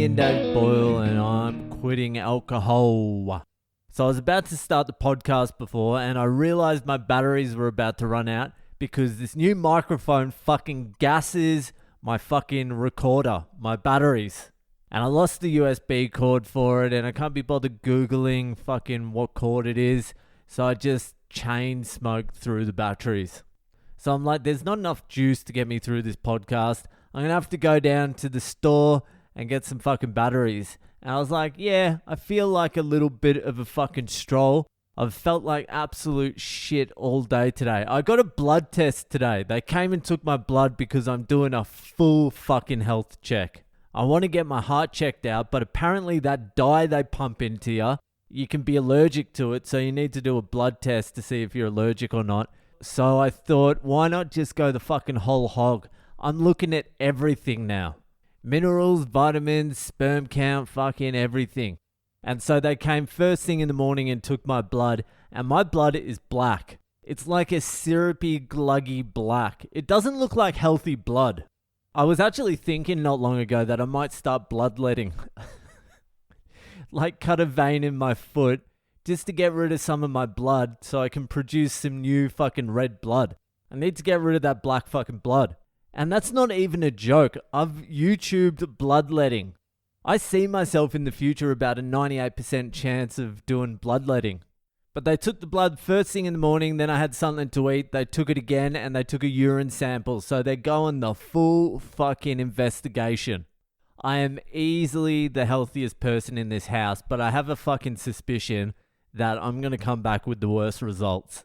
comedian David Boyle and I'm quitting alcohol. So I was about to start the podcast before and I realized my batteries were about to run out because this new microphone fucking gasses my fucking recorder, my batteries. And I lost the USB cord for it and I can't be bothered Googling fucking what cord it is. So I just chain smoked through the batteries. So I'm like, there's not enough juice to get me through this podcast. I'm going to have to go down to the store and get some fucking batteries. And I was like, yeah, I feel like a little bit of a fucking stroll. I've felt like absolute shit all day today. I got a blood test today. They came and took my blood because I'm doing a full fucking health check. I want to get my heart checked out, but apparently that dye they pump into you, you can be allergic to it. So you need to do a blood test to see if you're allergic or not. So I thought, why not just go the fucking whole hog? I'm looking at everything now. Minerals, vitamins, sperm count, fucking everything. And so they came first thing in the morning and took my blood. And my blood is black. It's like a syrupy, gluggy black. It doesn't look like healthy blood. I was actually thinking not long ago that I might start bloodletting. Like cut a vein in my foot just to get rid of some of my blood so I can produce some new fucking red blood. I need to get rid of that black fucking blood. And that's not even a joke. I've YouTubed bloodletting. I see myself in the future about a 98% chance of doing bloodletting. But they took the blood first thing in the morning, then I had something to eat. They took it again and they took a urine sample. So they're going the full fucking investigation. I am easily the healthiest person in this house, but I have a fucking suspicion that I'm going to come back with the worst results.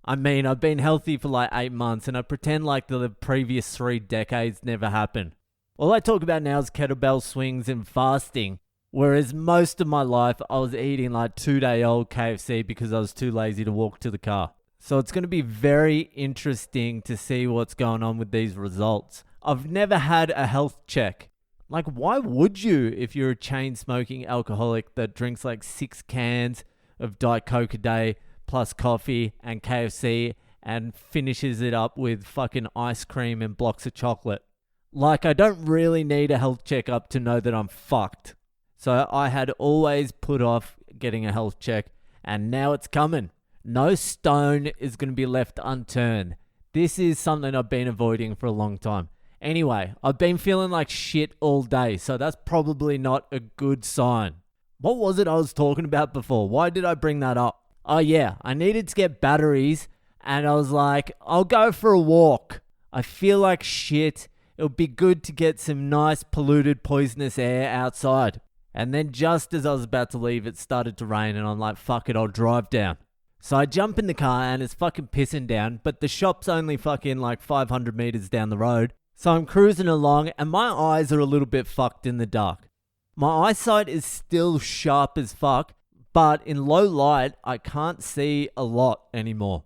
I mean, I've been healthy for like 8 months and I pretend like the previous 3 decades never happened. All I talk about now is kettlebell swings and fasting, whereas most of my life I was eating like 2-day-old KFC because I was too lazy to walk to the car. So it's going to be very interesting to see what's going on with these results. I've never had a health check. Like, why would you if you're a chain-smoking alcoholic that drinks like 6 cans of Diet Coke a day, plus coffee and KFC and finishes it up with fucking ice cream and blocks of chocolate? Like, I don't really need a health checkup to know that I'm fucked. So I had always put off getting a health check and now it's coming. No stone is going to be left unturned. This is something I've been avoiding for a long time. Anyway, I've been feeling like shit all day, so that's probably not a good sign. What was it I was talking about before? Why did I bring that up? Oh yeah, I needed to get batteries and I was like, I'll go for a walk. I feel like shit. It would be good to get some nice polluted poisonous air outside. And then just as I was about to leave, it started to rain and I'm like, fuck it, I'll drive down. So I jump in the car and it's fucking pissing down, but the shop's only fucking like 500 meters down the road. So I'm cruising along and my eyes are a little bit fucked in the dark. My eyesight is still sharp as fuck, but in low light, I can't see a lot anymore.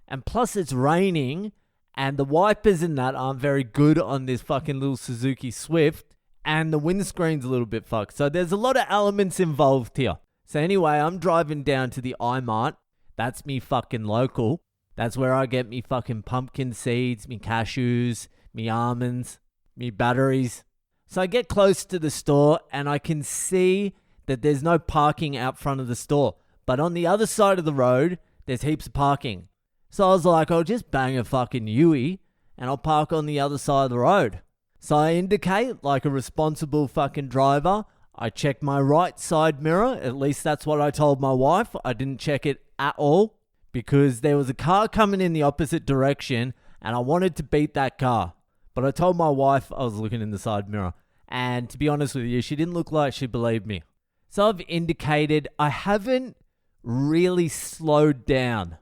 And plus it's raining and the wipers and that aren't very good on this fucking little Suzuki Swift and the windscreen's a little bit fucked. So there's a lot of elements involved here. So anyway, I'm driving down to the iMart. That's me fucking local. That's where I get me fucking pumpkin seeds, me cashews, me almonds, me batteries. So I get close to the store and I can see that there's no parking out front of the store. But on the other side of the road, there's heaps of parking. So I was like, I'll just bang a fucking Yui and I'll park on the other side of the road. So I indicate like a responsible fucking driver. I check my right side mirror. At least that's what I told my wife. I didn't check it at all because there was a car coming in the opposite direction and I wanted to beat that car. But I told my wife I was looking in the side mirror. And to be honest with you, she didn't look like she believed me. So I've indicated I haven't really slowed down.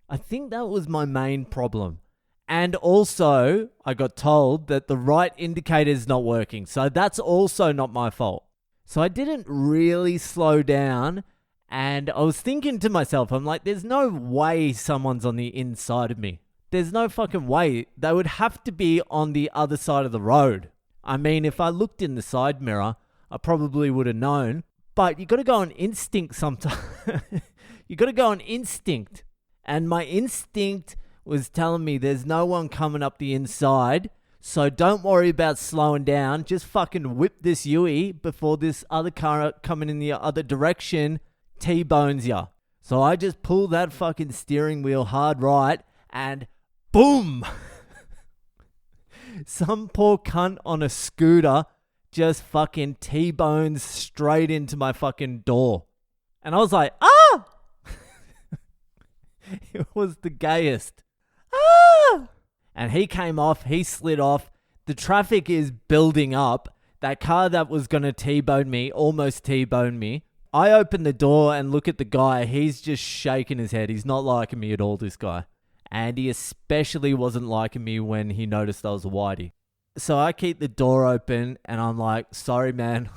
I think that was my main problem. And also, I got told that the right indicator is not working. So that's also not my fault. So I didn't really slow down. And I was thinking to myself, I'm like, there's no way someone's on the inside of me. There's no fucking way. They would have to be on the other side of the road. I mean, if I looked in the side mirror, I probably would have known. But you got to go on instinct sometimes. You got to go on instinct. And my instinct was telling me there's no one coming up the inside. So don't worry about slowing down. Just fucking whip this Yui before this other car coming in the other direction T-bones ya. So I just pull that fucking steering wheel hard right and boom! Some poor cunt on a scooter just fucking T-bones straight into my fucking door. And I was like, ah! It was the gayest. Ah! And he came off, he slid off. The traffic is building up. That car that was going to T-bone me almost T-boned me. I open the door and look at the guy. He's just shaking his head. He's not liking me at all, this guy. And he especially wasn't liking me when he noticed I was a whitey. So I keep the door open and I'm like, sorry, man.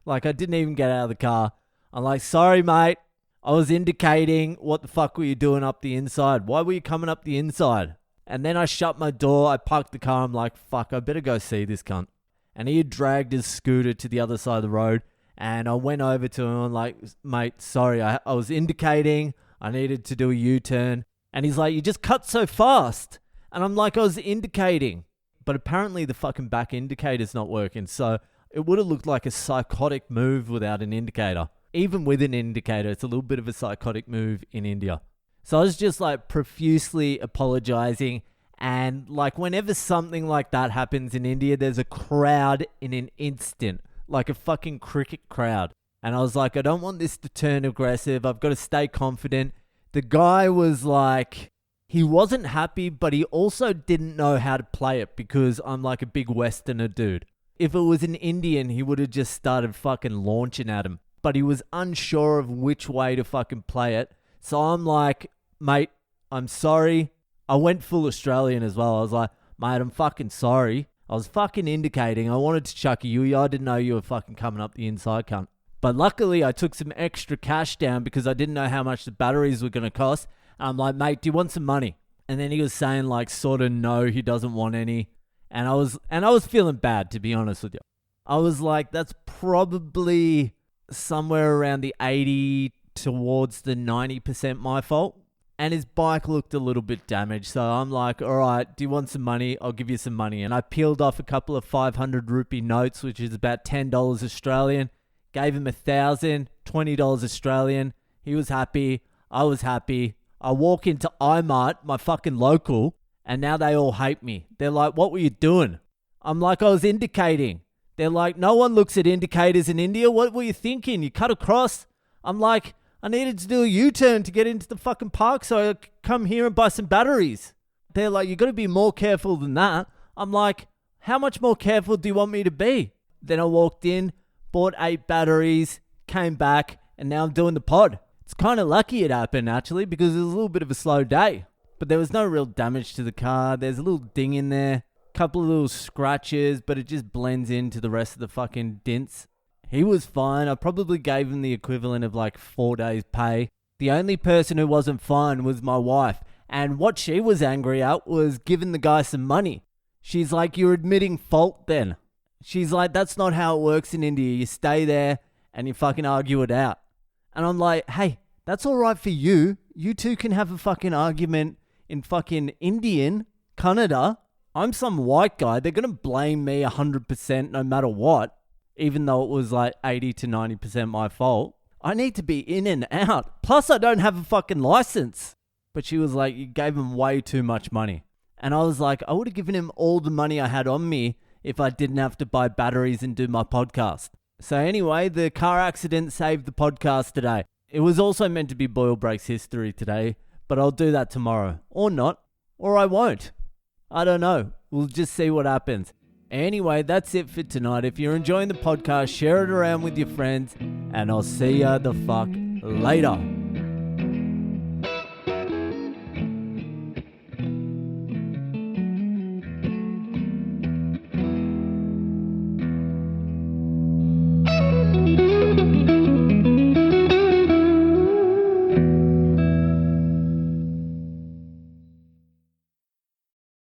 Like, I didn't even get out of the car. I'm like, sorry, mate. I was indicating. What the fuck were you doing up the inside? Why were you coming up the inside? And then I shut my door. I parked the car. I'm like, fuck, I better go see this cunt. And he had dragged his scooter to the other side of the road. And I went over to him. I'm like, mate, sorry. I was indicating. I needed to do a U-turn. And he's like, you just cut so fast. And I'm like, I was indicating. But apparently the fucking back indicator's not working. So it would have looked like a psychotic move without an indicator. Even with an indicator, it's a little bit of a psychotic move in India. So I was just like profusely apologizing. And like whenever something like that happens in India, there's a crowd in an instant. Like a fucking cricket crowd. And I was like, I don't want this to turn aggressive. I've got to stay confident. The guy was like, he wasn't happy, but he also didn't know how to play it because I'm like a big Westerner dude. If it was an Indian, he would have just started fucking launching at him. But he was unsure of which way to fucking play it. So I'm like, mate, I'm sorry. I went full Australian as well. I was like, mate, I'm fucking sorry. I was fucking indicating. I wanted to chuck a Yui. I didn't know you were fucking coming up the inside, cunt. But luckily, I took some extra cash down because I didn't know how much the batteries were going to cost. I'm like, mate, do you want some money? And then he was saying like, sort of, no, he doesn't want any. And I was feeling bad, to be honest with you. I was like, that's probably somewhere around the 80 towards the 90% my fault. And his bike looked a little bit damaged. So I'm like, all right, do you want some money? I'll give you some money. And I peeled off a couple of 500 rupee notes, which is about $10 Australian. Gave him $1,000, $20 Australian. He was happy. I was happy. I walk into iMart, my fucking local, and now they all hate me. They're like, what were you doing? I'm like, I was indicating. They're like, no one looks at indicators in India. What were you thinking? You cut across? I'm like, I needed to do a U-turn to get into the fucking park so I could come here and buy some batteries. They're like, you got to be more careful than that. I'm like, how much more careful do you want me to be? Then I walked in, bought 8 batteries, came back, and now I'm doing the pod. It's kind of lucky it happened, actually, because it was a little bit of a slow day. But there was no real damage to the car. There's a little ding in there, couple of little scratches, but it just blends into the rest of the fucking dents. He was fine. I probably gave him the equivalent of like 4 days' pay. The only person who wasn't fine was my wife. And what she was angry at was giving the guy some money. She's like, you're admitting fault then. She's like, that's not how it works in India. You stay there and you fucking argue it out. And I'm like, hey, that's all right for you. You two can have a fucking argument in fucking Indian, Canada. I'm some white guy. They're going to blame me 100% no matter what, even though it was like 80 to 90% my fault. I need to be in and out. Plus, I don't have a fucking license. But she was like, you gave him way too much money. And I was like, I would have given him all the money I had on me if I didn't have to buy batteries and do my podcast. So anyway, the car accident saved the podcast today. It was also meant to be Boyle Breaks history today, but I'll do that tomorrow. Or not. Or I won't. I don't know. We'll just see what happens. Anyway, that's it for tonight. If you're enjoying the podcast, share it around with your friends, and I'll see ya the fuck later.